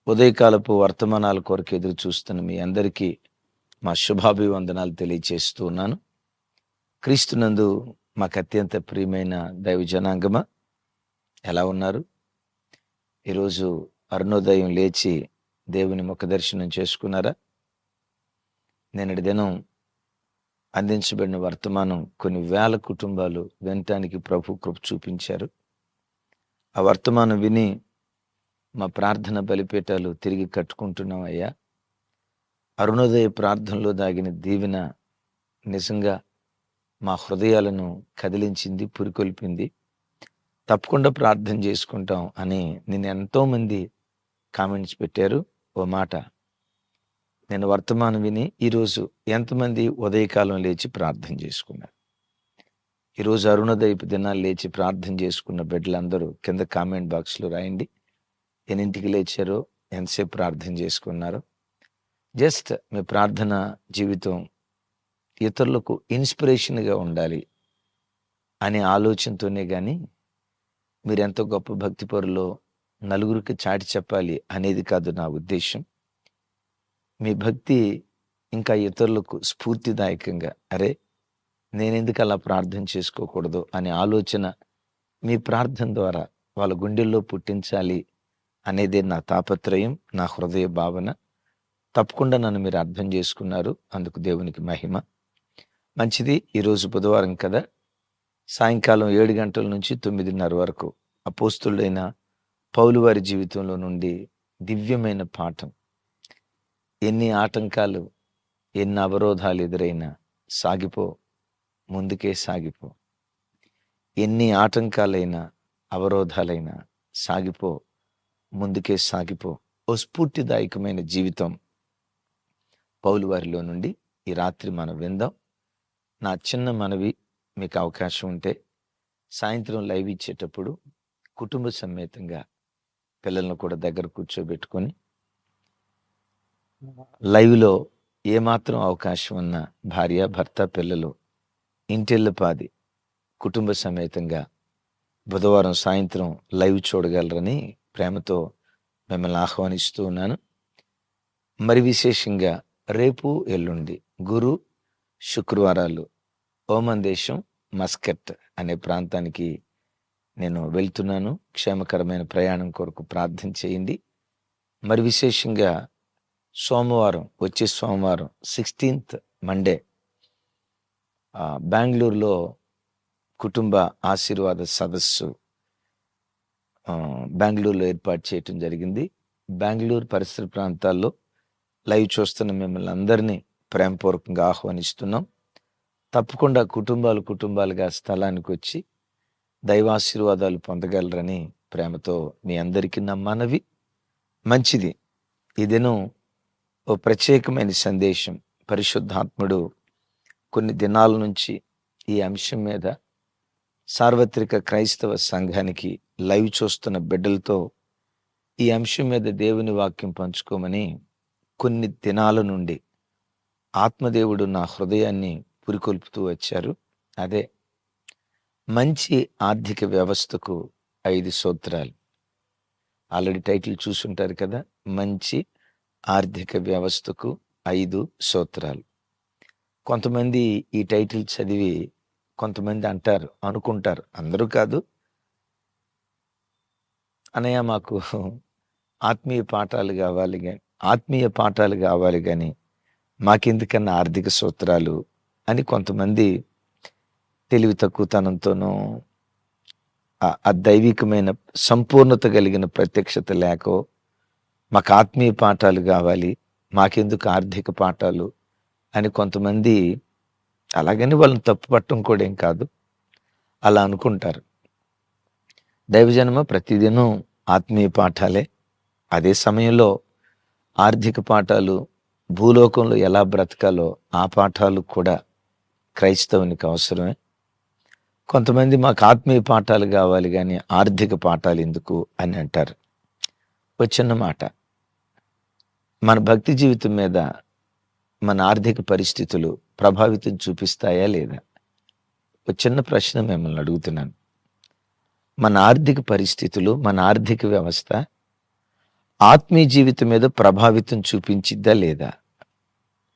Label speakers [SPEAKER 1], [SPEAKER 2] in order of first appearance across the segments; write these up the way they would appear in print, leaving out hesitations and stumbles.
[SPEAKER 1] ఉదయకాలపు వర్తమానాల కొరకు ఎదురు చూస్తున్న మీ అందరికీ మా శుభాభివందనాలు తెలియచేస్తూ ఉన్నాను. క్రీస్తునందు మాకు అత్యంత ప్రియమైన దైవ జనాంగమా, ఎలా ఉన్నారు? ఈరోజు అరుణోదయం లేచి దేవుని ముఖ దర్శనం చేసుకున్నారా? నిన్నటి దినం అందించబడిన వర్తమానం కొన్ని వేల కుటుంబాలు వినటానికి ప్రభు కృప చూపించారు. ఆ వర్తమానం విని మా ప్రార్థన బలిపీఠాలు తిరిగి కట్టుకుంటున్నాం అయ్యా. అరుణోదయ ప్రార్థనలో దాగిన దీవెన నిజంగా మా హృదయాలను కదిలించింది, పురికొల్పింది. తప్పకుండా ప్రార్థన చేసుకుంటాం అని నిన్న ఎంతోమంది కామెంట్స్ పెట్టారు. ఓ మాట, నేను వర్తమానం విని ఈరోజు ఎంతమంది ఉదయకాలం లేచి ప్రార్థన చేసుకున్నారు? ఈరోజు అరుణోదయపు దినాలు లేచి ప్రార్థన చేసుకున్న బిడ్డలందరూ కింద కామెంట్ బాక్స్లో రాయండి. ఎన్నింటికి లేచారో, ఎంతసేపు ప్రార్థన చేసుకున్నారో. జస్ట్ మీ ప్రార్థన జీవితం ఇతరులకు ఇన్స్పిరేషన్గా ఉండాలి అనే ఆలోచనతోనే కానీ మీరు ఎంతో గొప్ప భక్తిపరులో నలుగురికి చాటి చెప్పాలి అనేది కాదు నా ఉద్దేశం. మీ భక్తి ఇంకా ఇతరులకు స్ఫూర్తిదాయకంగా, అరే నేనెందుకు అలా ప్రార్థన చేసుకోకూడదు అనే ఆలోచన మీ ప్రార్థన ద్వారా వాళ్ళ గుండెల్లో పుట్టించాలి అనేదే నా తాపత్రయం, నా హృదయ భావన. తప్పకుండా నన్ను మీరు అర్థం చేసుకున్నారు, అందుకు దేవునికి మహిమ. మంచిది. ఈరోజు బుధవారం కదా, సాయంకాలం 7 గంటల నుంచి 9:30 వరకు అపోస్తులుడైన పౌలు వారి జీవితంలో నుండి దివ్యమైన పాఠం. ఎన్ని ఆటంకాలు, ఎన్ని అవరోధాలు ఎదురైనా సాగిపో, ముందుకే సాగిపో. ఎన్ని ఆటంకాలైనా అవరోధాలైనా సాగిపో, ముందుకే సాగిపో. ఓ స్ఫూర్తిదాయకమైన జీవితం పౌలు వారిలో నుండి ఈ రాత్రి మనం విందాం. నా చిన్న మనవి, మీకు అవకాశం ఉంటే సాయంత్రం లైవ్ ఇచ్చేటప్పుడు కుటుంబ సమేతంగా పిల్లలను కూడా దగ్గర కూర్చోబెట్టుకొని లైవ్లో ఏమాత్రం అవకాశం ఉన్న భార్య, భర్త, పిల్లలు ఇంటిల్లిపాది కుటుంబ సమేతంగా బుధవారం సాయంత్రం లైవ్ చూడగలరని ప్రేమతో మిమ్మల్ని ఆహ్వానిస్తూ ఉన్నాను. మరి విశేషంగా రేపు, ఎల్లుండి గురు, శుక్రవారాలు ఓమన్ దేశం మస్కట్ అనే ప్రాంతానికి నేను వెళ్తున్నాను. క్షేమకరమైన ప్రయాణం కొరకు ప్రార్థన చేయండి. మరి విశేషంగా సోమవారం, వచ్చే సోమవారం 16th మండే బెంగళూరులో కుటుంబ ఆశీర్వాద సదస్సు బెంగళూరులో ఏర్పాటు చేయటం జరిగింది. బెంగళూరు పరిసర ప్రాంతాల్లో లైవ్ చూస్తున్న మిమ్మల్ని అందరినీ ప్రేమపూర్వకంగా ఆహ్వానిస్తున్నాం. తప్పకుండా కుటుంబాలుగా స్థలానికి వచ్చి దైవాశీర్వాదాలు పొందగలరని ప్రేమతో మీ అందరికీ నా మనవి. మంచిది. ఈ దినం ఓ ప్రత్యేకమైన సందేశం. పరిశుద్ధాత్ముడు కొన్ని దినాల నుంచి ఈ అంశం మీద సార్వత్రిక క్రైస్తవ సంఘానికి లైవ్ చూస్తున్న బిడ్డలతో ఈ అంశం మీద దేవుని వాక్యం పంచుకోమని కొన్ని దినాల నుండి ఆత్మదేవుడు నా హృదయాన్ని పురికొల్పుతూ వచ్చారు. అదే మంచి ఆర్థిక వ్యవస్థకు 5 సూత్రాలు. ఆల్రెడీ టైటిల్ చూసుంటారు కదా, మంచి ఆర్థిక వ్యవస్థకు 5 సూత్రాలు. కొంతమంది ఈ టైటిల్ చదివి కొంతమంది అంటారు, అనుకుంటారు, అందరూ కాదు, అన్నయ్య మాకు ఆత్మీయ పాఠాలు కావాలి కానీ మాకెందుకన్నా ఆర్థిక సూత్రాలు అని కొంతమంది తెలివి తక్కువతనంతోనూ ఆ దైవికమైన సంపూర్ణత కలిగిన ప్రత్యక్షత లేకో మాకు ఆత్మీయ పాఠాలు కావాలి, మాకెందుకు ఆర్థిక పాఠాలు అని కొంతమంది, అలాగని వాళ్ళని తప్పు పట్టడం కూడా ఏం కాదు, అలా అనుకుంటారు. దైవజనమ ప్రతిదినం ఆత్మీయ పాఠాలే. అదే సమయంలో ఆర్థిక పాఠాలు, భూలోకంలో ఎలా బ్రతకాలో ఆ పాఠాలు కూడా క్రైస్తవునికి అవసరమే. కొంతమంది మాకు ఆత్మీయ పాఠాలు కావాలి కానీ ఆర్థిక పాఠాలు ఎందుకు అని అంటారు. ఒక చిన్న మాట, మన భక్తి జీవితం మీద మన ఆర్థిక పరిస్థితులు ప్రభావితం చూపిస్తాయా లేదా? ఒక చిన్న ప్రశ్న మిమ్మల్ని అడుగుతున్నాను. మన ఆర్థిక పరిస్థితులు, మన ఆర్థిక వ్యవస్థ ఆత్మీయ జీవితం మీద ప్రభావితం చూపించిద్దా లేదా?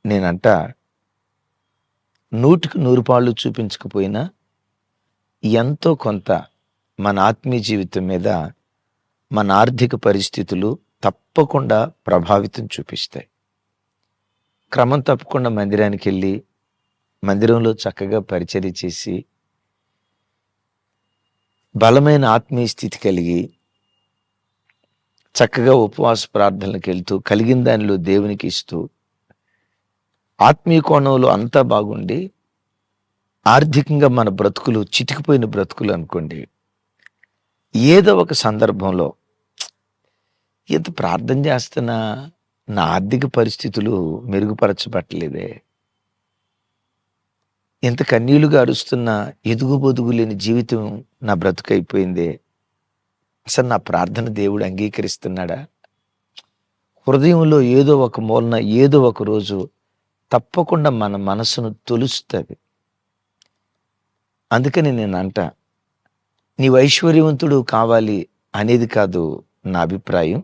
[SPEAKER 1] నేనంట 100కి 100 పాళ్ళు చూపించకపోయినా ఎంతో కొంత మన ఆత్మీయ జీవితం మీద మన ఆర్థిక పరిస్థితులు తప్పకుండా ప్రభావితం చూపిస్తాయి. క్రమం తప్పకుండా మందిరానికి వెళ్ళి మందిరంలో చక్కగా పరిచర్య చేసి బలమైన ఆత్మీయ స్థితి కలిగి చక్కగా ఉపవాస ప్రార్థనలకు వెళ్తూ కలిగిన దానిలో దేవునికి ఇస్తూ ఆత్మీయ కోణంలో అంతా బాగుండి ఆర్థికంగా మన బ్రతుకులు చితికిపోయిన బ్రతుకులు అనుకోండి, ఏదో ఒక సందర్భంలో ఎంత ప్రార్థన చేస్తున్నా నా ఆర్థిక పరిస్థితులు మెరుగుపరచబట్టలేదే, ఎంత కన్నీళ్లుగా అరుస్తున్నా ఎదుగు బొదుగు లేని జీవితం నా బ్రతుకైపోయిందే, అసలు నా ప్రార్థన దేవుడు అంగీకరిస్తున్నాడా? హృదయంలో ఏదో ఒక మూలన ఏదో ఒక రోజు తప్పకుండా మన మనసును తొలుస్తుంది. అందుకని నేను అంట, నీవు ఐశ్వర్యవంతుడు కావాలి అనేది కాదు నా అభిప్రాయం.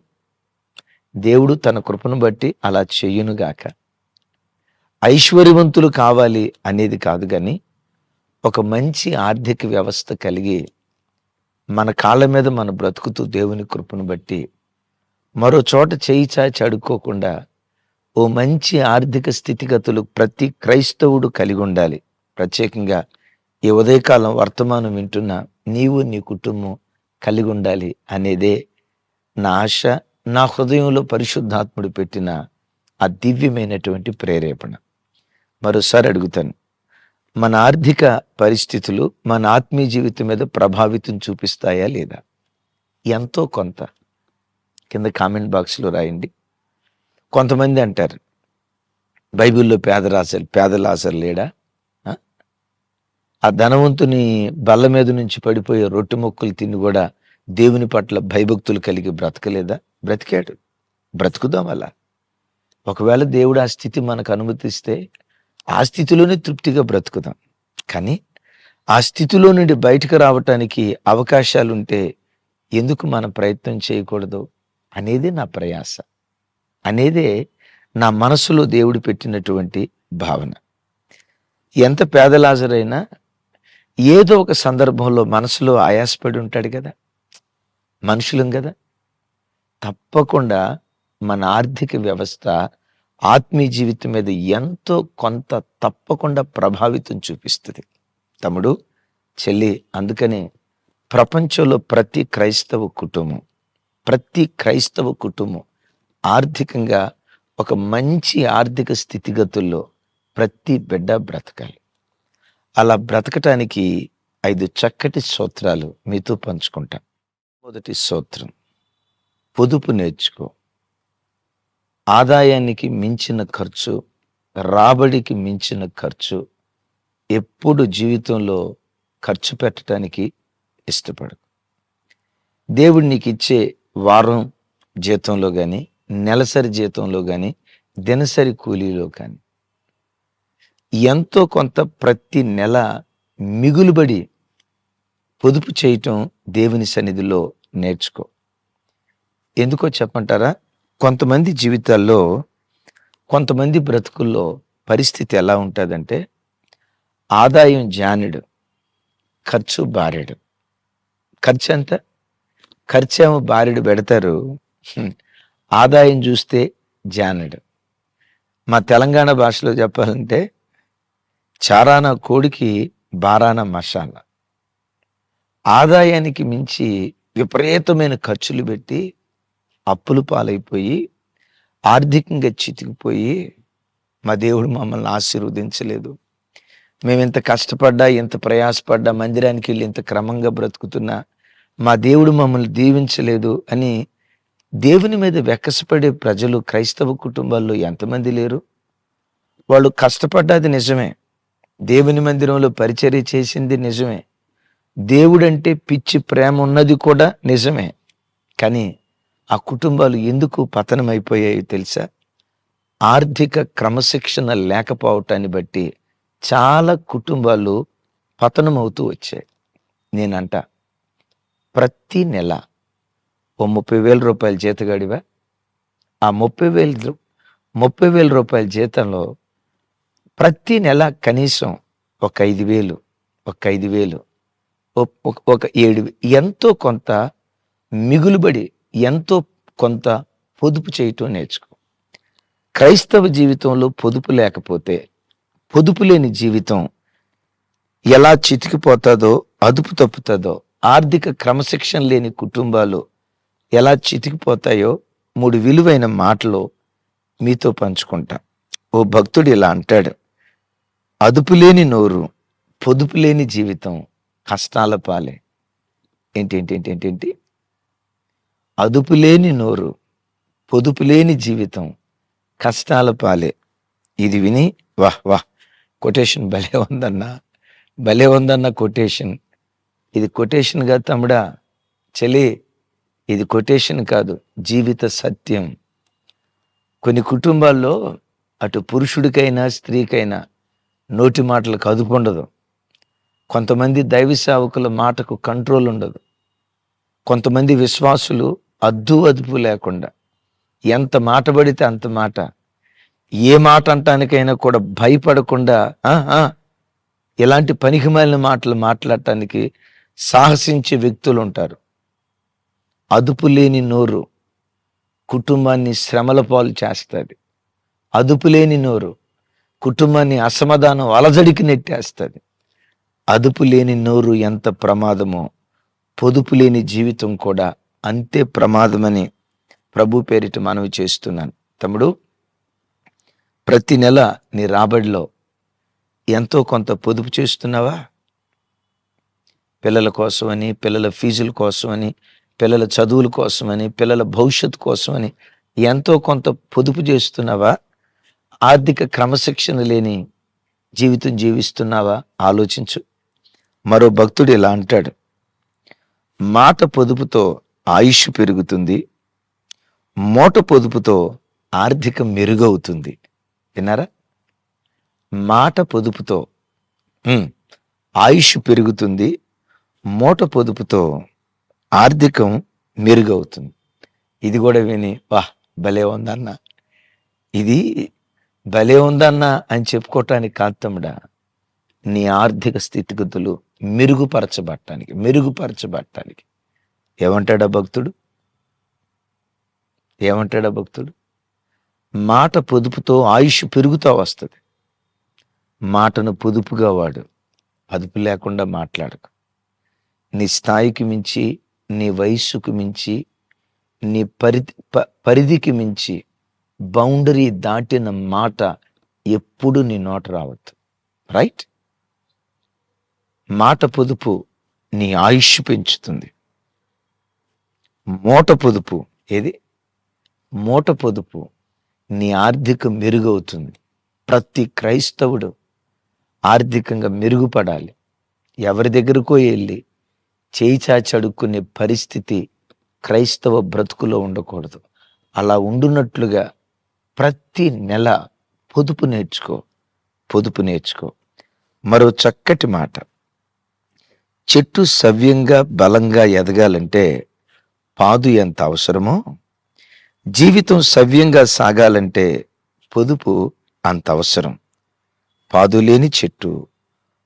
[SPEAKER 1] దేవుడు తన కృపను బట్టి అలా చెయ్యునుగాక. ఐశ్వర్యవంతులు కావాలి అనేది కాదు, కానీ ఒక మంచి ఆర్థిక వ్యవస్థ కలిగి మన కాళ్ళ మీద మన బ్రతుకుతూ దేవుని కృపను బట్టి మరో చోట చేయి చాచి అడుక్కోకుండా ఓ మంచి ఆర్థిక స్థితిగతులు ప్రతి క్రైస్తవుడు కలిగి ఉండాలి. ప్రత్యేకంగా ఈ ఉదయకాలం వర్తమానం వింటున్న నీవు నీ కుటుంబం కలిగి ఉండాలి అనేదే నా ఆశ. నా హృదయంలో పరిశుద్ధాత్ముడు పెట్టిన ఆ దివ్యమైనటువంటి ప్రేరేపణ. మరోసారి అడుగుతాను, మన ఆర్థిక పరిస్థితులు మన ఆత్మీయ జీవితం మీద ప్రభావితం చూపిస్తాయా లేదా? ఎంతో కొంత కింద కామెంట్ బాక్స్లో రాయండి. కొంతమంది అంటారు, బైబిల్లో పేదలాజరు లేడా? ఆ ధనవంతుని బల్ల మీద నుంచి పడిపోయే రొట్టె మొక్కలు తిని కూడా దేవుని పట్ల భయభక్తులు కలిగి బ్రతకలేదా? బ్రతికాడు. బ్రతుకుదాం అలా. ఒకవేళ దేవుడు ఆ స్థితి మనకు అనుమతిస్తే ఆ స్థితిలోనే తృప్తిగా బ్రతుకుదాం. కానీ ఆ స్థితిలో నుండి బయటకు రావటానికి అవకాశాలుంటే ఎందుకు మనం ప్రయత్నం చేయకూడదు అనేది నా ప్రయాస, అనేదే నా మనసులో దేవుడు పెట్టినటువంటి భావన. ఎంత పేదలాజరైనా ఏదో ఒక సందర్భంలో మనసులో ఆయాసపడి ఉంటాడు కదా, మనుషులం కదా. తప్పకుండా మన ఆర్థిక వ్యవస్థ ఆత్మీయ జీవితం మీద ఎంతో కొంత తప్పకుండా ప్రభావితం చూపిస్తుంది. తమ్ముడు, చెల్లి, అందుకనే ప్రపంచంలో ప్రతి క్రైస్తవ కుటుంబం ఆర్థికంగా ఒక మంచి ఆర్థిక స్థితిగతుల్లో ప్రతి బిడ్డ బ్రతకాలి. అలా బ్రతకటానికి 5 చక్కటి సూత్రాలు మీతో పంచుకుంటా. మొదటి సూత్రం, పొదుపు నేర్చుకో. ఆదాయానికి మించిన ఖర్చు, రాబడికి మించిన ఖర్చు ఎప్పుడు జీవితంలో ఖర్చు పెట్టడానికి ఇష్టపడు. దేవుడు నీకు ఇచ్చే వారం జీతంలో కానీ, నెలసరి జీతంలో కానీ, దినసరి కూలీలో కానీ ఎంతో కొంత ప్రతి నెల మిగులుబడి పొదుపు చేయటం దేవుని సన్నిధిలో నేర్చుకో. ఎందుకో చెప్పంటారా? కొంతమంది జీవితాల్లో, కొంతమంది బ్రతుకుల్లో పరిస్థితి ఎలా ఉంటుందంటే, ఆదాయం జానెడు, ఖర్చు బారెడు. ఖర్చు ఎంత? ఖర్చేమో బారెడు పెడతారు, ఆదాయం చూస్తే జానెడు. మా తెలంగాణ భాషలో చెప్పాలంటే చారాన కోడికి బారాన మసాలా. ఆదాయానికి మించి విపరీతమైన ఖర్చులు పెట్టి అప్పులు పాలైపోయి ఆర్థికంగా చితికిపోయి మా దేవుడు మమ్మల్ని ఆశీర్వదించలేదు, మేము ఇంత కష్టపడ్డా ఇంత ప్రయాసపడ్డా మందిరానికి వెళ్ళి ఇంత క్రమంగా బ్రతుకుతున్నా మా దేవుడు మమ్మల్ని దీవించలేదు అని దేవుని మీద వెక్కసపడే ప్రజలు క్రైస్తవ కుటుంబాల్లో ఎంతమంది లేరు? వాళ్ళు కష్టపడ్డది నిజమే, దేవుని మందిరంలో పరిచర్య చేసింది నిజమే, దేవుడంటే పిచ్చి ప్రేమ ఉన్నది కూడా నిజమే. కానీ ఆ కుటుంబాలు ఎందుకు పతనమైపోయాయో తెలుసా? ఆర్థిక క్రమశిక్షణ లేకపోవటాన్ని బట్టి చాలా కుటుంబాలు పతనమవుతూ వచ్చాయి. నేనంట, ప్రతి నెల ఓ 30,000 రూపాయల జీతగాడివా, ఆ 30,000 రూపాయల జీతంలో ప్రతి నెల కనీసం ఒక 5,000, ఒక 5,000, ఒక 7,000 ఎంతో కొంత మిగులుబడి, ఎంతో కొంత పొదుపు చేయటం నేర్చుకో. క్రైస్తవ జీవితంలో పొదుపు లేకపోతే, పొదుపు లేని జీవితం ఎలా చితికిపోతుందో, అదుపు తప్పుతుందో, ఆర్థిక క్రమశిక్షణ లేని కుటుంబాలు ఎలా చితికిపోతాయో 3 విలువైన మాటలు మీతో పంచుకుంటా. ఓ భక్తుడు ఇలా అంటాడు, అదుపు లేని నోరు, పొదుపు లేని జీవితం కష్టాల పాలే. ఏంటి? అదుపు లేని నోరు, పొదుపు లేని జీవితం కష్టాల పాలే. ఇది విని వాహ్ కొటేషన్ భలే ఉందన్న కొటేషన్. ఇది కొటేషన్గా తమ్ముడా, చెలి, ఇది కొటేషన్ కాదు, జీవిత సత్యం. కొన్ని కుటుంబాల్లో అటు పురుషుడికైనా స్త్రీకైనా నోటి మాటలకు అదుపు ఉండదు. కొంతమంది దైవ సేవకుల మాటకు కంట్రోల్ ఉండదు. కొంతమంది విశ్వాసులు అదుపు లేకుండా ఎంత మాట పడితే అంత మాట, ఏ మాట అంటానికైనా కూడా భయపడకుండా ఇలాంటి పనికిమాలిన మాటలు మాట్లాడటానికి సాహసించే వ్యక్తులు ఉంటారు. అదుపు లేని నోరు కుటుంబాన్ని శ్రమల పాలు చేస్తుంది. అదుపు లేని నోరు కుటుంబాన్ని అసమాధానం అలజడికి నెట్టేస్తుంది. అదుపు లేని నోరు ఎంత ప్రమాదమో, పొదుపు లేని జీవితం కూడా అంతే ప్రమాదమని ప్రభు పేరిట మనవి చేస్తున్నాను. తమ్ముడు, ప్రతి నెల నీ రాబడిలో ఎంతో కొంత పొదుపు చేస్తున్నావా? పిల్లల కోసమని, పిల్లల ఫీజుల కోసమని, పిల్లల చదువుల కోసమని, పిల్లల భవిష్యత్తు కోసమని ఎంతో కొంత పొదుపు చేస్తున్నావా? ఆర్థిక క్రమశిక్షణ లేని జీవితం జీవిస్తున్నావా? ఆలోచించు. మరో భక్తుడు ఇలా అంటాడు, మాట పొదుపుతో ఆయుష్ పెరుగుతుంది, మూట పొదుపుతో ఆర్థికం మెరుగవుతుంది. విన్నారా? మాట పొదుపుతో ఆయుష్ పెరుగుతుంది, మూట పొదుపుతో ఆర్థికం మెరుగవుతుంది. ఇది కూడా విని భలే ఉందన్న, ఇది భలే ఉందన్న అని చెప్పుకోవటానికి కాదు తమ్ముడా, నీ ఆర్థిక స్థితిగతులు మెరుగుపరచబడటానికి. ఏమంటాడా భక్తుడు? మాట పొదుపుతో ఆయుష్ పెరుగుతూ వస్తుంది. మాటను పొదుపుగా వాడు, అదుపు లేకుండా మాట్లాడకు. నీ స్థాయికి మించి, నీ వయస్సుకు మించి, నీ పరిధికి మించి బౌండరీ దాటిన మాట ఎప్పుడు నీ నోట రావద్దు. రైట్? మాట పొదుపు నీ ఆయుష్ పెంచుతుంది. మూట పొదుపు నీ ఆర్థికం మెరుగవుతుంది. ప్రతి క్రైస్తవుడు ఆర్థికంగా మెరుగుపడాలి. ఎవరి దగ్గరకో వెళ్ళి చేయి చాచి అడుక్కునే పరిస్థితి క్రైస్తవ బ్రతుకులో ఉండకూడదు. అలా ఉండున్నట్లుగా ప్రతి నెల పొదుపు నేర్చుకో. మరో చక్కటి మాట, చెట్టు సవ్యంగా బలంగా ఎదగాలంటే పాదు ఎంత అవసరమో, జీవితం సవ్యంగా సాగాలంటే పొదుపు అంత అవసరం. పాదు లేని చెట్టు,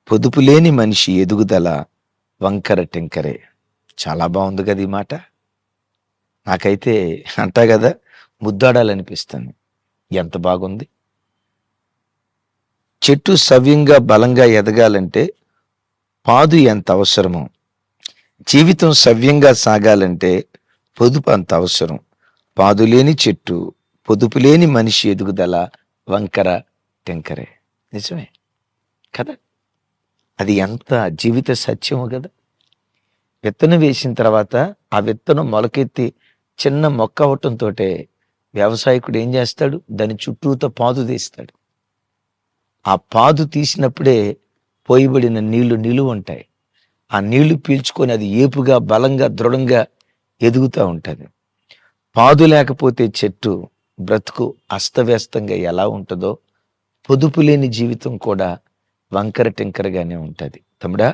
[SPEAKER 1] పొదుపు లేని మనిషి ఎదుగుదల వంకర టెంకరే. చాలా బాగుంది కదా ఈ మాట. నాకైతే అంటా కదా, ముద్దాడాలనిపిస్తుంది. ఎంత బాగుంది. చెట్టు సవ్యంగా బలంగా ఎదగాలంటే పాదు ఎంత అవసరమో, జీవితం సవ్యంగా సాగాలంటే పొదుపు అంత అవసరం. పాదు లేని చెట్టు, పొదుపు లేని మనిషి ఎదుగుదల వంకర టెంకరే. నిజమే కదా? అది ఎంత జీవిత సత్యము కదా. విత్తనం వేసిన తర్వాత ఆ విత్తనం మొలకెత్తి చిన్న మొక్క అవటంతో వ్యవసాయకుడు ఏం చేస్తాడు? దాని చుట్టూతో పాదు తీస్తాడు. ఆ పాదు తీసినప్పుడే పోయబడిన నీళ్లు నిలువ ఉంటాయి. ఆ నీళ్లు పీల్చుకొని అది ఏపుగా, బలంగా, దృఢంగా ఎదుగుతూ ఉంటుంది. పాదు లేకపోతే చెట్టు బ్రతుకు అస్తవ్యస్తంగా ఎలా ఉంటుందో, పొదుపు లేని జీవితం కూడా వంకర టెంకరగానే ఉంటుంది. తమ్ముడా,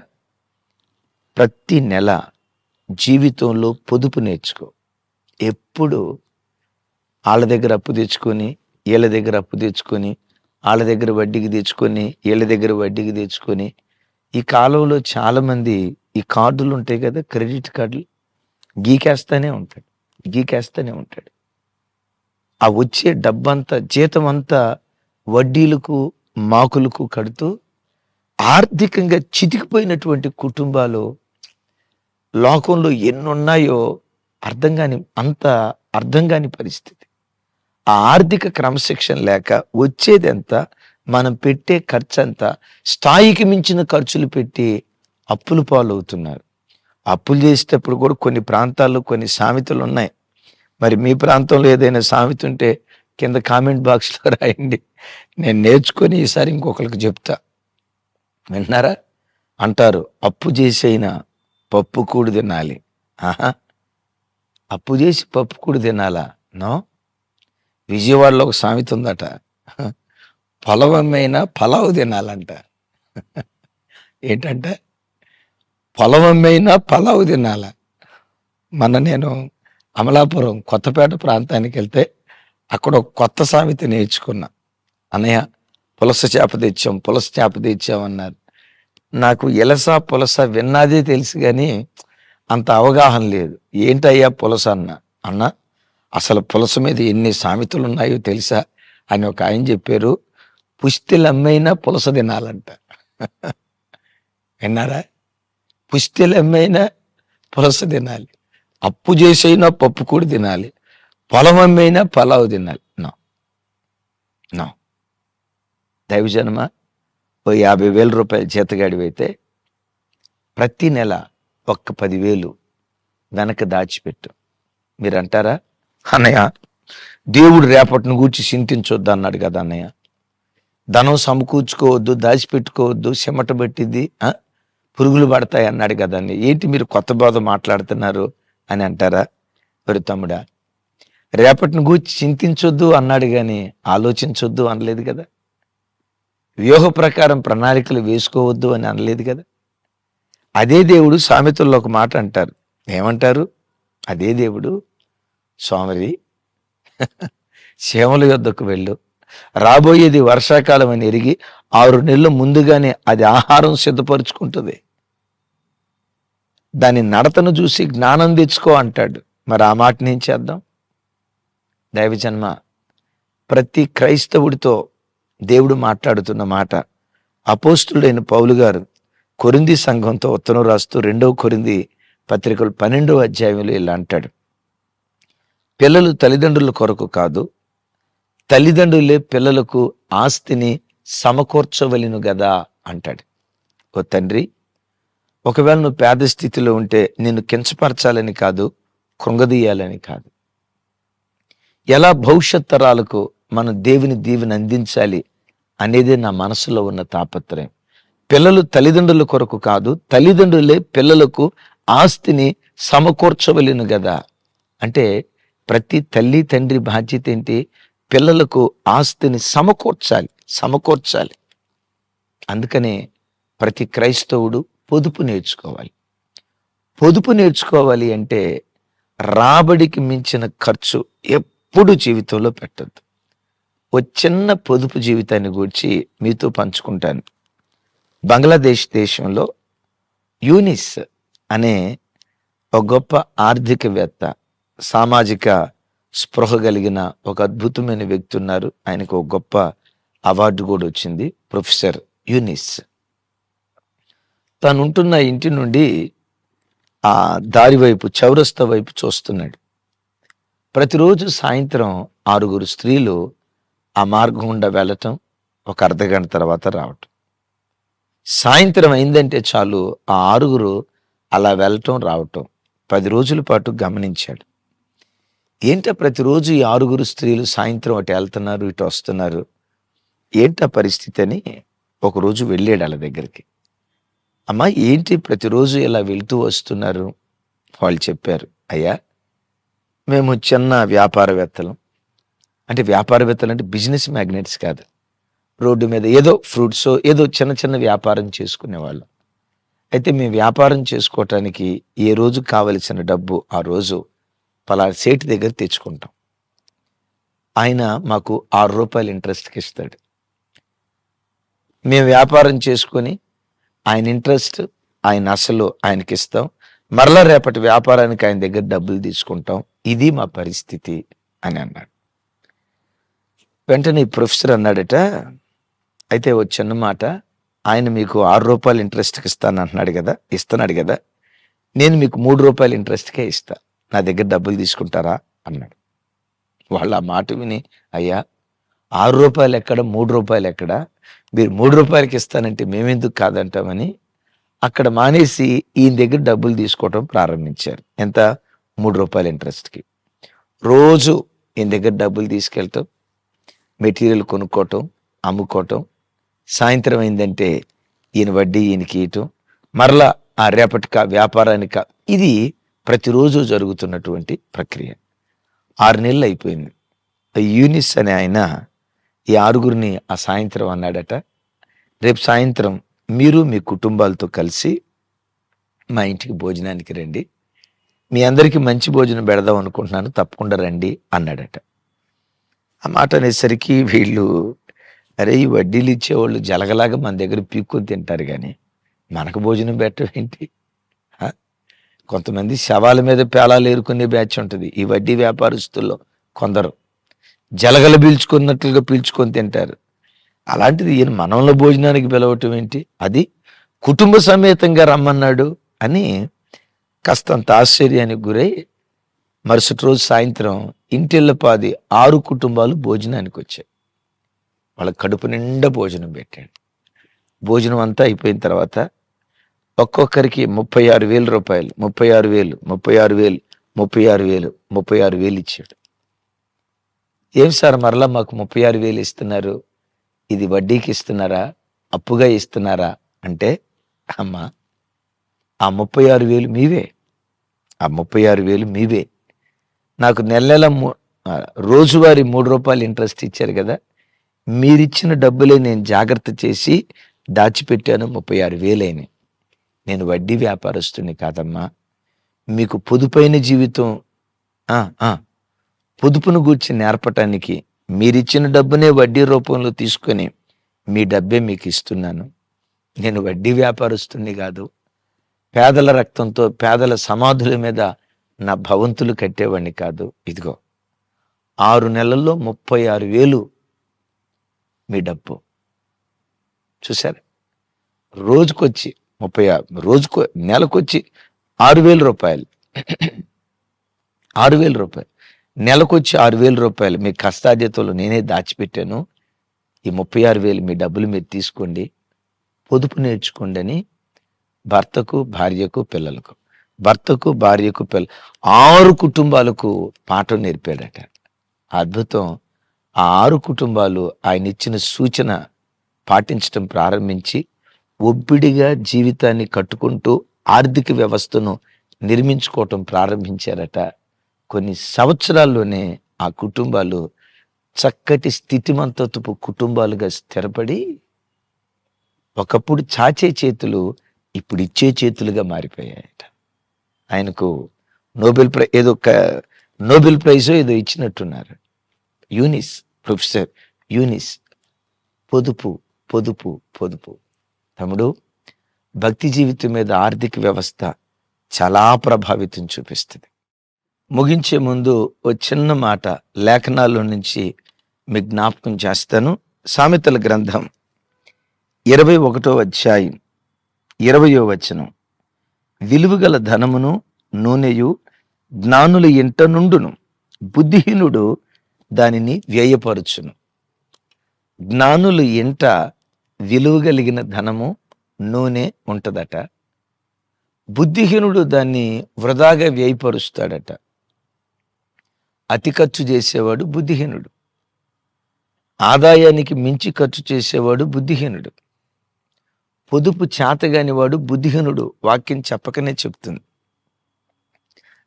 [SPEAKER 1] ప్రతి నెల జీవితంలో పొదుపు నేర్చుకో. ఎప్పుడు వాళ్ళ దగ్గర అప్పు తెచ్చుకొని, వీళ్ళ దగ్గర అప్పు తెచ్చుకొని, వాళ్ళ దగ్గర వడ్డీకి తెచ్చుకొని, వీళ్ళ దగ్గర వడ్డీకి తెచ్చుకొని, ఈ కాలంలో చాలామంది ఈ కార్డులు ఉంటాయి కదా, క్రెడిట్ కార్డులు, గీకేస్తానే ఉంటాడు. గీకేస్తానే ఉంటాడు. ఆ వచ్చే డబ్బంతా, జీతం అంతా వడ్డీలకు, మాకులకు కడుతూ ఆర్థికంగా చితికిపోయినటువంటి కుటుంబాలు లోకంలో ఎన్నున్నాయో అర్థం కాని పరిస్థితి. ఆ ఆర్థిక క్రమశిక్షణ లేక వచ్చేది ఎంత, మనం పెట్టే ఖర్చు అంతా స్థాయికి మించిన ఖర్చులు పెట్టి అప్పుల పాలవుతున్నారు. అప్పులు చేసేటప్పుడు కూడా కొన్ని ప్రాంతాల్లో కొన్ని సామెతలు ఉన్నాయి. మరి మీ ప్రాంతంలో ఏదైనా సామెత ఉంటే కింద కామెంట్ బాక్స్లో రాయండి. నేను నేర్చుకొని ఈసారి ఇంకొకరికి చెప్తా. విన్నారా? అంటారు, అప్పు చేసైనా పప్పు కూడు తినాలి. ఆహా, అప్పు చేసి పప్పు కూడు తినాలా? నో. విజయవాడలో ఒక సామెత ఉందట, పొలవమ్మైనా పలావు తినాలంట. ఏంటంటే పొలవమ్మైనా పలావు తినాల. నేను అమలాపురం కొత్తపేట ప్రాంతానికి వెళ్తే అక్కడ ఒక కొత్త సామెత నేర్చుకున్నా. అన్నయ్య పులస చేప తెచ్చాం అన్నారు. నాకు ఎలస పులస విన్నాదే తెలుసు కానీ అంత అవగాహన లేదు. ఏంటయ్యా పులస అన్న అసలు పులస మీద ఎన్ని సామెతలు ఉన్నాయో తెలుసా అని ఒక ఆయన చెప్పారు. పుస్తెలమ్మైనా పులస తినాలంట. విన్నారా? పుస్తెలమ్మైనా పులస తినాలి, అప్పు చేసైనా పప్పు కూడా తినాలి, పొలం అమ్మైనా పలావు తినాలి. నో. దైవజనమ, ఓ 50,000 రూపాయలు జీతగాడివైతే ప్రతి నెల ఒక్క 10,000 వెనక దాచిపెట్టు. మీరు అంటారా, అన్నయ్య దేవుడు రేపటిని గూర్చి చింతించొద్దు అన్నాడు కదా అన్నయ్య, ధనం సమకూర్చుకోవద్దు, దాచిపెట్టుకోవద్దు, చెమట పెట్టింది పురుగులు పడతాయి అన్నాడు కదా అని. ఏంటి మీరు కొత్త బోధ మాట్లాడుతున్నారు అని అంటారా? మరి తమ్ముడా, రేపటిని గూర్చి చింతించొద్దు అన్నాడు కానీ ఆలోచించొద్దు అనలేదు కదా. వ్యూహ ప్రకారం ప్రణాళికలు వేసుకోవద్దు అని అనలేదు కదా. అదే దేవుడు సామెతల్లో ఒక మాట అంటారు. ఏమంటారు? అదే దేవుడు, సోమరి చేమల యొద్దకు వెళ్ళు, రాబోయేది వర్షాకాలం అని ఎరిగి 6 నెలలు ముందుగానే అది ఆహారం సిద్ధపరుచుకుంటుంది, దాని నడతను చూసి జ్ఞానం తెచ్చుకో అంటాడు. మరి ఆ మాట నేను చేద్దాం. దైవజన్మ, ప్రతి క్రైస్తవుడితో దేవుడు మాట్లాడుతున్న మాట. అపోస్తులుడైన పౌలు గారు కొరింథీ సంఘంతో ఉత్తరం రాస్తూ 2వ కొరింథీ పత్రికలు 12వ అధ్యాయంలో ఇలా అంటాడు, పిల్లలు తల్లిదండ్రుల కొరకు కాదు, తల్లిదండ్రులే పిల్లలకు ఆస్తిని సమకూర్చవలెను గదా అంటాడు. ఓ తండ్రి, ఒకవేళ నువ్వు పేద స్థితిలో ఉంటే నిన్ను కించపరచాలని కాదు, కృంగదీయాలని కాదు, ఎలా భవిష్యత్ తరాలకు మనం దేవుని దీవెని అందించాలి అనేది నా మనసులో ఉన్న తాపత్రయం. పిల్లలు తల్లిదండ్రుల కొరకు కాదు, తల్లిదండ్రులే పిల్లలకు ఆస్తిని సమకూర్చవలెను కదా అంటే ప్రతి తల్లి తండ్రి బాధ్యత ఏంటి? పిల్లలకు ఆస్తిని సమకూర్చాలి. అందుకనే ప్రతి క్రైస్తవుడు పొదుపు నేర్చుకోవాలి అంటే రాబడికి మించిన ఖర్చు ఎప్పుడు జీవితంలో పెట్టద్దు. ఓ చిన్న పొదుపు జీవితాన్ని గురించి మీతో పంచుకుంటాను. బంగ్లాదేశ్ దేశంలో యూనిస్ అనే ఒక గొప్ప ఆర్థికవేత్త, సామాజిక స్పృహ కలిగిన ఒక అద్భుతమైన వ్యక్తి ఉన్నారు. ఆయనకు ఒక గొప్ప అవార్డు కూడా వచ్చింది, ప్రొఫెసర్ యూనిస్. తను ఉంటున్న ఇంటి నుండి ఆ దారి వైపు, చౌరస్తా వైపు చూస్తున్నాడు. ప్రతిరోజు సాయంత్రం 6 స్త్రీలు ఆ మార్గం గుండా వెళ్ళటం, ఒక అర్ధగంట తర్వాత రావటం. సాయంత్రం అయిందంటే చాలు ఆ 6 అలా వెళ్ళటం రావటం 10 రోజుల పాటు గమనించాడు. ఏంటో ప్రతిరోజు ఈ 6 స్త్రీలు సాయంత్రం అటు వెళ్తున్నారు, ఇటు వస్తున్నారు, ఏంటా పరిస్థితి అని ఒకరోజు వెళ్ళాడు వాళ్ళ దగ్గరికి. అమ్మా, ఏంటి ప్రతిరోజు ఇలా వెళ్తూ వస్తున్నారు? వాళ్ళు చెప్పారు, అయ్యా మేము చిన్న వ్యాపారవేత్తలం. అంటే వ్యాపారవేత్తలు అంటే బిజినెస్ మ్యాగ్నెట్స్ కాదు, రోడ్డు మీద ఏదో ఫ్రూట్స్ ఏదో చిన్న వ్యాపారం చేసుకునేవాళ్ళం. అయితే మేము వ్యాపారం చేసుకోవటానికి ఏ రోజు కావలసిన డబ్బు ఆ రోజు పలానా సేటు దగ్గర తెచ్చుకుంటాం. ఆయన మాకు ₹6 ఇంట్రెస్ట్‌కి ఇస్తాడు. మేము వ్యాపారం చేసుకొని ఆయన ఇంట్రెస్ట్, ఆయన అసలు ఆయనకిస్తాం. మరలా రేపటి వ్యాపారానికి ఆయన దగ్గర డబ్బులు తీసుకుంటాం. ఇది మా పరిస్థితి అని అన్నాడు. వెంటనే ఈ ప్రొఫెసర్ అన్నాడట, అయితే ఓ చిన్న మాట, ఆయన మీకు ₹6 ఇంట్రెస్ట్‌కి ఇస్తున్నాడు కదా, నేను మీకు ₹3 ఇంట్రెస్ట్‌కే ఇస్తా. నా దగ్గర డబ్బులు తీసుకుంటారా అన్నాడు. వాళ్ళు ఆ మాట విని, అయ్యా ₹6 ఎక్కడ, ₹3 ఎక్కడ, మీరు ₹3కి ఇస్తానంటే మేమెందుకు కాదంటామని అక్కడ మానేసి ఈయన దగ్గర డబ్బులు తీసుకోవటం ప్రారంభించారు. ఎంత? ₹3 ఇంట్రెస్ట్‌కి. రోజు ఈయన దగ్గర డబ్బులు తీసుకెళ్ళటం, మెటీరియల్ కొనుక్కోవటం, అమ్ముకోవటం, సాయంత్రం అయిందంటే ఈయన వడ్డీ ఈయనకి ఇవ్వటం, మరలా ఆ రేపటిక వ్యాపారానిక. ఇది ప్రతిరోజు జరుగుతున్నటువంటి ప్రక్రియ. 6 నెలలు అయిపోయింది. యూనిస్ అనే ఆయన ఈ 6గురిని ఆ సాయంత్రం అన్నాడట, రేపు సాయంత్రం మీరు మీ కుటుంబాలతో కలిసి మా ఇంటికి భోజనానికి రండి, మీ అందరికీ మంచి భోజనం పెడదాం అనుకుంటున్నాను, తప్పకుండా రండి అన్నాడట. ఆ మాట అనేసరికి వీళ్ళు, అరే ఈ వడ్డీలు ఇచ్చేవాళ్ళు జలగలాగా మన దగ్గర పీక్కొని తింటారు కానీ మనకు భోజనం పెట్టడం ఏంటి? కొంతమంది శవాల మీద పేలాలు ఏరుకునే బ్యాచ్ ఉంటుంది. ఈ వడ్డీ వ్యాపారస్తుల్లో కొందరు జలగలు పీల్చుకున్నట్లుగా పీల్చుకొని తింటారు. అలాంటిది ఈయన మనవల భోజనానికి పిలవటం ఏంటి? అది కుటుంబ సమేతంగా రమ్మన్నాడు అని కాస్తంత ఆశ్చర్యానికి గురై మరుసటి రోజు సాయంత్రం ఇంటిల్లపాది 6 కుటుంబాలు భోజనానికి వచ్చాయి. వాళ్ళ కడుపు నిండా భోజనం పెట్టాడు. భోజనం అంతా అయిపోయిన తర్వాత ఒక్కొక్కరికి ₹36,000, 36,000, 36,000, 36,000, 36,000 ఇచ్చాడు. ఏం సార్ మరలా మాకు 36,000 ఇస్తున్నారు, ఇది వడ్డీకి ఇస్తున్నారా, అప్పుగా ఇస్తున్నారా అంటే, అమ్మా ఆ 36,000 మీవే, ఆ 36,000 మీవే. నాకు నెల నెల రోజువారీ ₹3 ఇంట్రెస్ట్ ఇచ్చారు కదా, మీరిచ్చిన డబ్బులే నేను జాగ్రత్త చేసి దాచిపెట్టాను, 36,000 నేను వడ్డీ వ్యాపారస్తుని కాదమ్మా. మీకు పొదుపైన జీవితం, పొదుపును గూర్చి నేర్పటానికి మీరిచ్చిన డబ్బునే వడ్డీ రూపంలో తీసుకొని మీ డబ్బే మీకు ఇస్తున్నాను. నేను వడ్డీ వ్యాపారస్తుని కాదు, పేదల రక్తంతో పేదల సమాధుల మీద నా భవంతులు కట్టేవాడిని కాదు. ఇదిగో 6 నెలల్లో 36,000 మీ డబ్బు. చూసారు, రోజుకొచ్చి నెలకొచ్చి ₹6,000, ₹6,000, నెలకొచ్చి ₹6,000 మీ కష్టార్జితంలో నేనే దాచిపెట్టాను. ఈ 36,000 మీ డబ్బులు మీరు తీసుకోండి, పొదుపు నేర్చుకోండి అని భర్తకు, భార్యకు, పిల్లలకు, 6 కుటుంబాలకు పాఠం నేర్పాడట. అద్భుతం. ఆ 6 కుటుంబాలు ఆయన ఇచ్చిన సూచన పాటించడం ప్రారంభించి ఒబ్బిడిగా జీవితాన్ని కట్టుకుంటూ ఆర్థిక వ్యవస్థను నిర్మించుకోవటం ప్రారంభించారట. కొన్ని సంవత్సరాల్లోనే ఆ కుటుంబాలు చక్కటి స్థితిమంతపు కుటుంబాలుగా స్థిరపడి ఒకప్పుడు చాచే చేతులు ఇప్పుడు ఇచ్చే చేతులుగా మారిపోయాయట. ఆయనకు నోబెల్ ప్రైజ్ ఏదో ఇచ్చినట్టున్నారు. Professor Younis. పొదుపు పొదుపు పొదుపు. తమ్ముడు, భక్తి జీవితం మీద ఆర్థిక వ్యవస్థ చాలా ప్రభావితం చూపిస్తుంది. ముగించే ముందు ఓ చిన్న మాట లేఖనాల్లో నుంచి మీకు జ్ఞాపకం చేస్తాను. సామెతల గ్రంథం 21వ అధ్యాయం 20వ వచనం, విలువగల ధనమును నూనెయు జ్ఞానుల ఇంట నుండును, బుద్ధిహీనుడు దానిని వ్యయపరుచును. జ్ఞానుల ఇంట విలువ కలిగిన ధనము, నూనె ఉంటదట. బుద్ధిహీనుడు దాన్ని వృధాగా వ్యయపరుస్తాడట. అతి ఖర్చు చేసేవాడు బుద్ధిహీనుడు, ఆదాయానికి మించి ఖర్చు చేసేవాడు బుద్ధిహీనుడు, పొదుపు చేతగాని వాడు బుద్ధిహీనుడు. వాక్యం చెప్పకనే చెప్తుంది.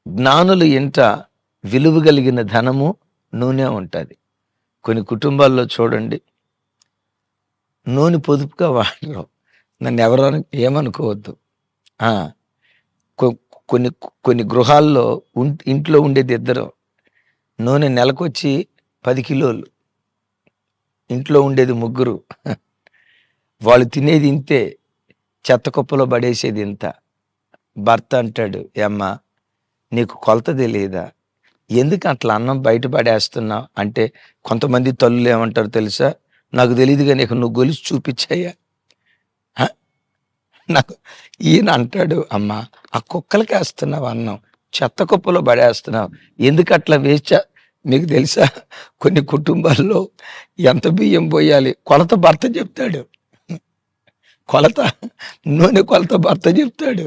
[SPEAKER 1] జ్ఞానులు ఇంట విలువ కలిగిన ధనము, నూనె ఉంటుంది. కొన్ని కుటుంబాల్లో చూడండి, నూనె పొదుపుగా వాడరు. నన్ను ఎవరు ఏమనుకోవద్దు. కొన్ని గృహాల్లో ఇంట్లో ఉండేది ఇద్దరు. నూనె నెలకొచ్చి 10 కిలోలు, ఇంట్లో ఉండేది 3. వాళ్ళు తినేది ఇంతే, చెత్త కుప్పలో పడేసేది ఇంత. భర్త అంటాడు, ఏమ్మా నీకు కొలత తెలియదా, ఎందుకు అట్లా అన్నం బయట పడేస్తున్నావు అంటే, కొంతమంది తల్లులు ఏమంటారు తెలుసా, నాకు తెలియదుగా, నీకు నువ్వు గొలిసి చూపించాయా. నాకు ఈయన అంటాడు, అమ్మా ఆ కుక్కలకి వేస్తున్నావు అన్నం, చెత్త కుప్పలో పడేస్తున్నావు, ఎందుకు అట్లా వేస్తా. మీకు తెలుసా, కొన్ని కుటుంబాల్లో ఎంత బియ్యం పోయాలి కొలత భర్త చెప్తాడు, కొలత నూనె కొలత భర్త చెప్తాడు,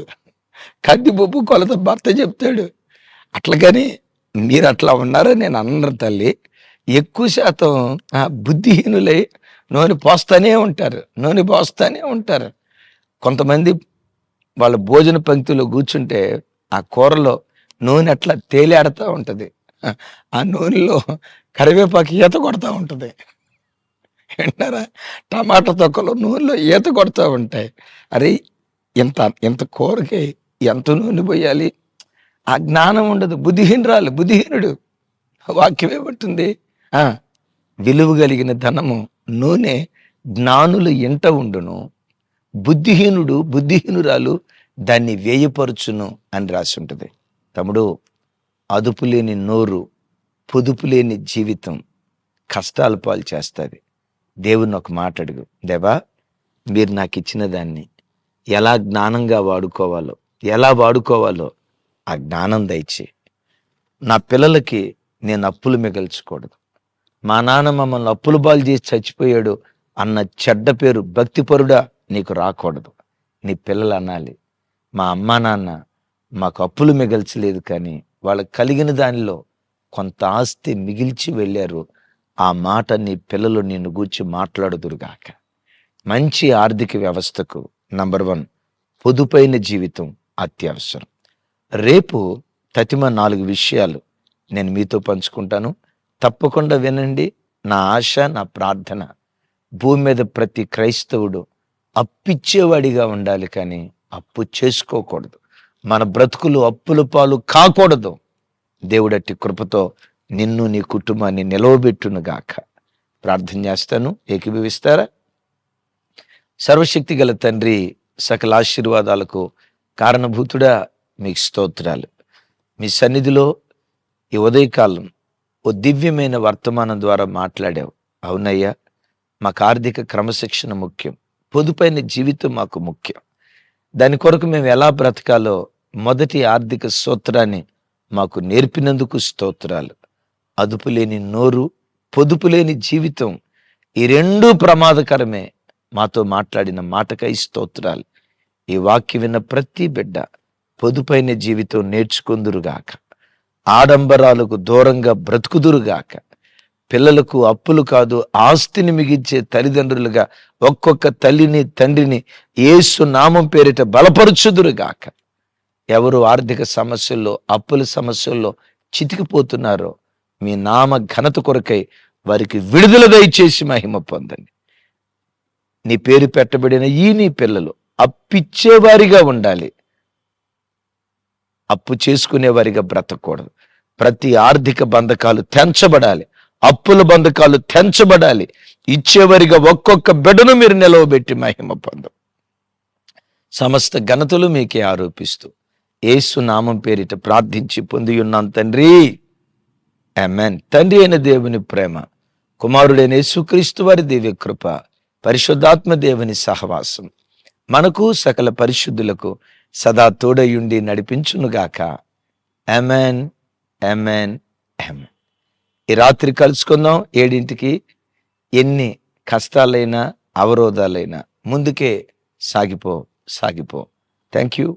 [SPEAKER 1] కందిపప్పు కొలత భర్త చెప్తాడు. అట్లాగని మీరు అట్లా ఉన్నారా నేను అన్నారు తల్లి. ఎక్కువ శాతం బుద్ధిహీనులై నూనె పోస్తానే ఉంటారు. కొంతమంది వాళ్ళ భోజన పంక్తిలో కూర్చుంటే ఆ కూరలో నూనె అట్లా తేలియాడుతూ ఉంటుంది, ఆ నూనెలో కరివేపాకు ఈత కొడతా ఉంటుంది. వింటారా, టమాటా తొక్కలు నూనెలో ఈత కొడతా ఉంటాయి. అరే ఇంత కూరకి ఎంత నూనె పోయాలి, ఆ జ్ఞానం ఉండదు. బుద్ధిహీనుడు. వాక్యం ఏమంటుంది, విలువ కలిగిన ధనము నూనె జ్ఞానుల ఇంట ఉండును, బుద్ధిహీనురాలు దాన్ని వేయపరుచును అని రాసి ఉంటుంది. తమ్ముడు, అదుపు లేని నోరు, పొదుపు లేని జీవితం కష్టాల పాలు చేస్తుంది. దేవుని ఒక మాట అడుగు, దేవా మీరు నాకు ఇచ్చిన దాన్ని ఎలా జ్ఞానంగా వాడుకోవాలో ఆ జ్ఞానం దయచి. నా పిల్లలకి నేను అప్పులు మిగల్చకూడదు, మా నాన్న మమ్మల్ని అప్పులు బాలు చేసి చచ్చిపోయాడు అన్న చెడ్డ పేరు భక్తిపరుడా నీకు రాకూడదు. నీ పిల్లలు అనాలి, మా అమ్మా నాన్న మాకు అప్పులు మిగల్చలేదు, కానీ వాళ్ళకి కలిగిన దానిలో కొంత ఆస్తి మిగిల్చి వెళ్ళారు. ఆ మాట నీ పిల్లలు నిన్ను గూర్చి మాట్లాడుదురుగాక. మంచి ఆర్థిక వ్యవస్థకు నంబర్ 1 పొదుపైన జీవితం అత్యవసరం. రేపు తతిమ 4 విషయాలు నేను మీతో పంచుకుంటాను, తప్పకుండా వినండి. నా ఆశ, నా ప్రార్థన, భూమి మీద ప్రతి క్రైస్తవుడు అప్పిచ్చేవాడిగా ఉండాలి, కానీ అప్పు చేసుకోకూడదు. మన బ్రతుకులు అప్పుల పాలు కాకూడదు. దేవుడట్టి కృపతో నిన్ను నీ కుటుంబాన్ని నిలవబెట్టును గాక. ప్రార్థన చేస్తాను, ఏకీభవిస్తారా? సర్వశక్తి గల తండ్రి, సకల ఆశీర్వాదాలకు కారణభూతుడా మీకు స్తోత్రాలు. మీ సన్నిధిలో ఈ ఉదయకాలం ఓ దివ్యమైన వర్తమానం ద్వారా మాట్లాడావు. అవునయ్యా, మాకు ఆర్థిక క్రమశిక్షణ ముఖ్యం, పొదుపైన జీవితం మాకు ముఖ్యం. దాని కొరకు మేము ఎలా బ్రతకాలో మొదటి ఆర్థిక సూత్రాన్ని మాకు నేర్పినందుకు స్తోత్రాలు. అదుపు లేని నోరు, పొదుపు లేని జీవితం, ఈ 2 ప్రమాదకరమే. మాతో మాట్లాడిన మాటకై స్తోత్రాలు. ఈ వాక్యం విన్న ప్రతి బిడ్డ పొదుపైన జీవితం నేర్చుకుందురుగాక, ఆడంబరాలకు దూరంగా బ్రతుకుదురుగాక, పిల్లలకు అప్పులు కాదు ఆస్తిని మిగిల్చే తల్లిదండ్రులుగా ఒక్కొక్క తల్లిని తండ్రిని యేసు నామం పేరిట బలపరుచుదురుగాక. ఎవరు ఆర్థిక సమస్యల్లో, అప్పుల సమస్యల్లో చితికిపోతున్నారో మీ నామ ఘనత కొరకై వారికి విడుదల దయచేసి మహిమ పొందండి. నీ పేరు పెట్టబడిన నీ పిల్లలు అప్పిచ్చేవారిగా ఉండాలి, అప్పు చేసుకునేవారిగా బ్రతకూడదు. ప్రతి ఆర్థిక బంధకాలు తెంచబడాలి, అప్పుల బంధకాలు తెంచబడాలి. ఇచ్చేవారిగా ఒక్కొక్క బిడ్డను మీరు నిలవబెట్టి మహిమ పొందం. సమస్త ఘనతలు మీకే ఆరోపిస్తూ యేసు నామం పేరిట ప్రార్థించి పొంది ఉన్నాం తండ్రి, ఆమేన్. తండ్రి అయిన దేవుని ప్రేమ, కుమారుడైన యేసుక్రీస్తు వారి దివ్య కృప, పరిశుద్ధాత్మ దేవుని సహవాసం మనకు సకల పరిశుద్ధులకు సదా తోడయుండి నడిపించునుగాక. ఆమేన్, ఆమేన్, ఆమేన్. ఈ రాత్రి కలుసుకుందాం 7ంటికి. ఎన్ని కష్టాలైనా అవరోధాలైనా ముందుకే సాగిపో. Thank you.